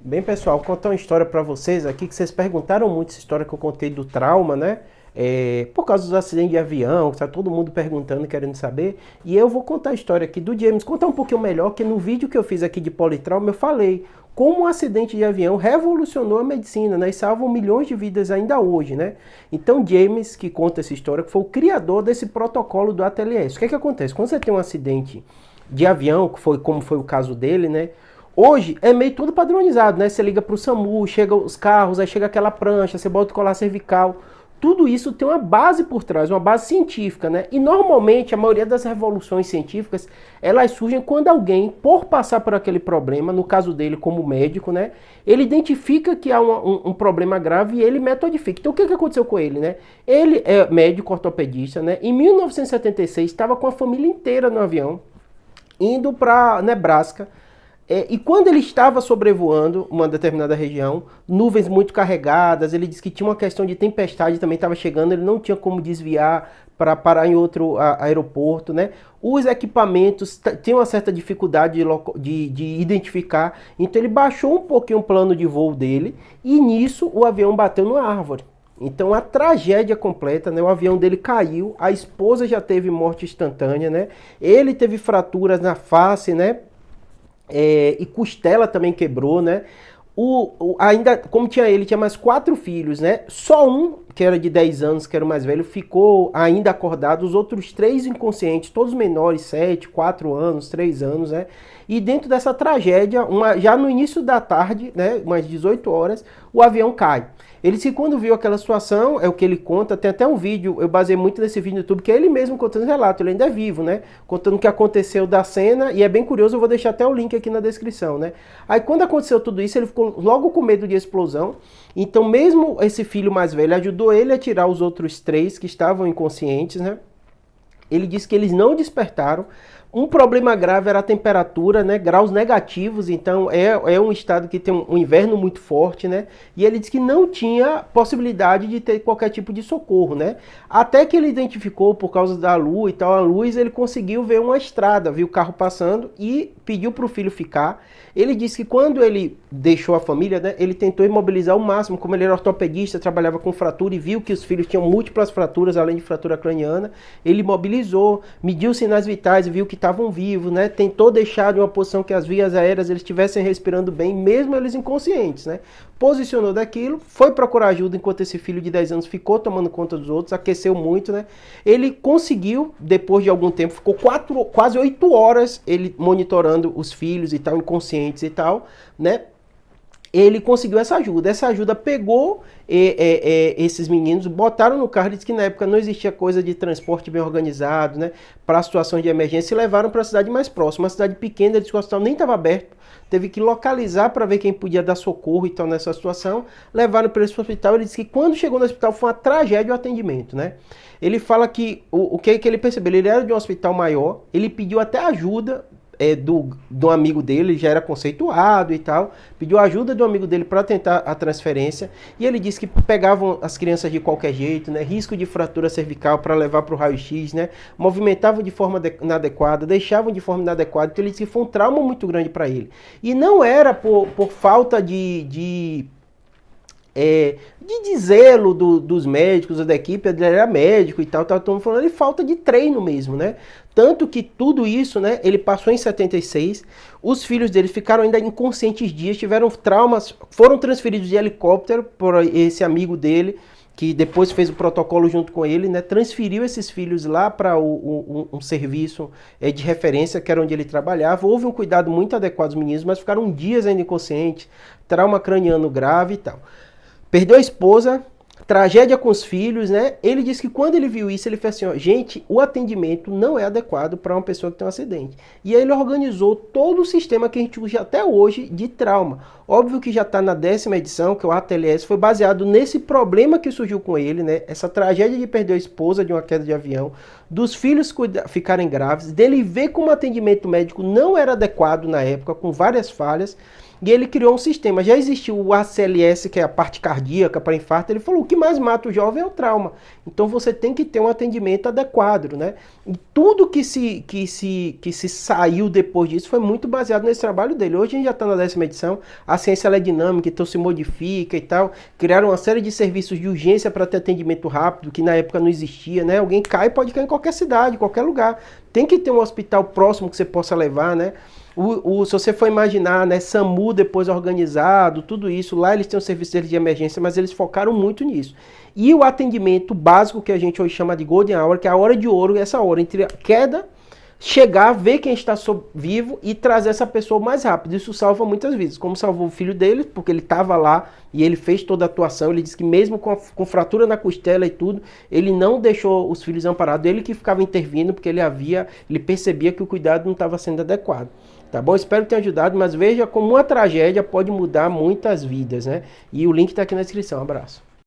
Bem, pessoal, vou contar uma história para vocês aqui, que vocês perguntaram muito essa história que eu contei do trauma, né? Por causa dos acidentes de avião, que tá todo mundo perguntando, querendo saber. E eu vou contar a história aqui do James, contar um pouquinho melhor, que no vídeo que eu fiz aqui de politrauma, eu falei como um acidente de avião revolucionou a medicina, né? E salvam milhões de vidas ainda hoje, né? Então, James, que conta essa história, que foi o criador desse protocolo do ATLS. O que é que acontece? Quando você tem um acidente de avião, que foi como foi o caso dele, né? Hoje é meio tudo padronizado, né? Você liga para o SAMU, chega os carros, aí chega aquela prancha, você bota o colar cervical. Tudo isso tem uma base por trás, uma base científica, né? E normalmente a maioria das revoluções científicas, elas surgem quando alguém, por passar por aquele problema, no caso dele como médico, né? Ele identifica que há um problema grave e ele metodifica. Então o que aconteceu com ele, né? Ele é médico ortopedista, né? Em 1976 estava com a família inteira no avião, indo para Nebraska. E quando ele estava sobrevoando uma determinada região, nuvens muito carregadas, ele disse que tinha uma questão de tempestade também estava chegando, ele não tinha como desviar para parar em outro aeroporto, né? Os equipamentos tinham uma certa dificuldade de identificar, então ele baixou um pouquinho o plano de voo dele e nisso o avião bateu numa árvore. Então a tragédia completa, né? O avião dele caiu, a esposa já teve morte instantânea, né? Ele teve fraturas na face, né? E costela também quebrou, né? Ainda, como ele tinha mais 4 filhos, né? Só um, que era de 10 anos, que era o mais velho, ficou ainda acordado. Os outros 3 inconscientes, todos menores, 7, 4 anos, 3 anos, né? E dentro dessa tragédia, já no início da tarde, né? Umas 18 horas, o avião cai. Ele disse que quando viu aquela situação, é o que ele conta, tem até um vídeo, eu baseei muito nesse vídeo no YouTube, que é ele mesmo contando o relato, ele ainda é vivo, né? Contando o que aconteceu da cena, e é bem curioso, eu vou deixar até o link aqui na descrição, né? Aí quando aconteceu tudo isso, ele ficou logo com medo de explosão, então mesmo esse filho mais velho ajudou ele a tirar os outros 3 que estavam inconscientes, né? Ele disse que eles não despertaram. Um problema grave era a temperatura, né? Graus negativos, então é um estado que tem um inverno muito forte, né? E ele disse que não tinha possibilidade de ter qualquer tipo de socorro, né? Até que ele identificou, por causa da lua e tal, a luz, ele conseguiu ver uma estrada, viu o carro passando e pediu para o filho ficar. Ele disse que quando ele deixou a família, né, ele tentou imobilizar o máximo, como ele era ortopedista, trabalhava com fratura e viu que os filhos tinham múltiplas fraturas, além de fratura craniana, ele imobilizou, mediu os sinais vitais e viu que estavam vivos, né, tentou deixar de uma posição que as vias aéreas eles estivessem respirando bem, mesmo eles inconscientes, né, posicionou daquilo, foi procurar ajuda enquanto esse filho de 10 anos ficou tomando conta dos outros, aqueceu muito, né, ele conseguiu, depois de algum tempo, ficou quase 8 horas ele monitorando os filhos e tal, inconscientes e tal, né? Ele conseguiu essa ajuda. Essa ajuda pegou esses meninos, botaram no carro, disse que na época não existia coisa de transporte bem organizado, né? Para situações de emergência, e levaram para a cidade mais próxima, uma cidade pequena, disse que o hospital nem estava aberto, teve que localizar para ver quem podia dar socorro e tal nessa situação, levaram para esse hospital. Ele disse que quando chegou no hospital foi uma tragédia o atendimento, né? Ele fala que o que ele percebeu, ele era de um hospital maior, ele pediu até ajuda do amigo dele, já era conceituado e tal, pediu ajuda do amigo dele para tentar a transferência, e ele disse que pegavam as crianças de qualquer jeito, né, risco de fratura cervical para levar para o raio-x, né, movimentavam de forma inadequada, deixavam de forma inadequada, então ele disse que foi um trauma muito grande para ele, e não era por falta de zelo dos médicos ou da equipe, ele era médico e tal, estamos falando de falta de treino mesmo, né? Tanto que tudo isso, né, ele passou em 76, os filhos dele ficaram ainda inconscientes dias, tiveram traumas, foram transferidos de helicóptero por esse amigo dele, que depois fez o protocolo junto com ele, né, transferiu esses filhos lá para um serviço de referência, que era onde ele trabalhava. Houve um cuidado muito adequado dos meninos, mas ficaram dias ainda inconscientes, trauma craniano grave e tal. Perdeu a esposa, tragédia com os filhos, né? Ele disse que quando ele viu isso, ele fez assim, ó, gente, o atendimento não é adequado para uma pessoa que tem um acidente. E aí ele organizou todo o sistema que a gente usa até hoje de trauma. Óbvio que já está na 10ª edição, que é o ATLS, foi baseado nesse problema que surgiu com ele, né? Essa tragédia de perder a esposa de uma queda de avião, dos filhos ficarem grávidos, dele ver como o atendimento médico não era adequado na época, com várias falhas. E ele criou um sistema. Já existiu o ACLS, que é a parte cardíaca para infarto. Ele falou, o que mais mata o jovem é o trauma. Então você tem que ter um atendimento adequado, né? E tudo que se saiu depois disso foi muito baseado nesse trabalho dele. Hoje a gente já está na 10ª edição, a ciência ela é dinâmica, então se modifica e tal. Criaram uma série de serviços de urgência para ter atendimento rápido, que na época não existia, né? Alguém cai, pode cair em qualquer cidade, em qualquer lugar. Tem que ter um hospital próximo que você possa levar, né? Se você for imaginar, né, SAMU depois organizado, tudo isso, lá eles têm um serviço deles de emergência, mas eles focaram muito nisso. E o atendimento básico que a gente hoje chama de Golden Hour, que é a hora de ouro, essa hora entre a queda, chegar, ver quem está vivo e trazer essa pessoa mais rápido. Isso salva muitas vidas, como salvou o filho dele, porque ele estava lá e ele fez toda a atuação. Ele disse que mesmo com fratura na costela e tudo, ele não deixou os filhos amparados, ele que ficava intervindo, porque ele percebia que o cuidado não estava sendo adequado. Tá bom? Espero que tenha ajudado, mas veja como uma tragédia pode mudar muitas vidas, né? E o link está aqui na descrição. Um abraço.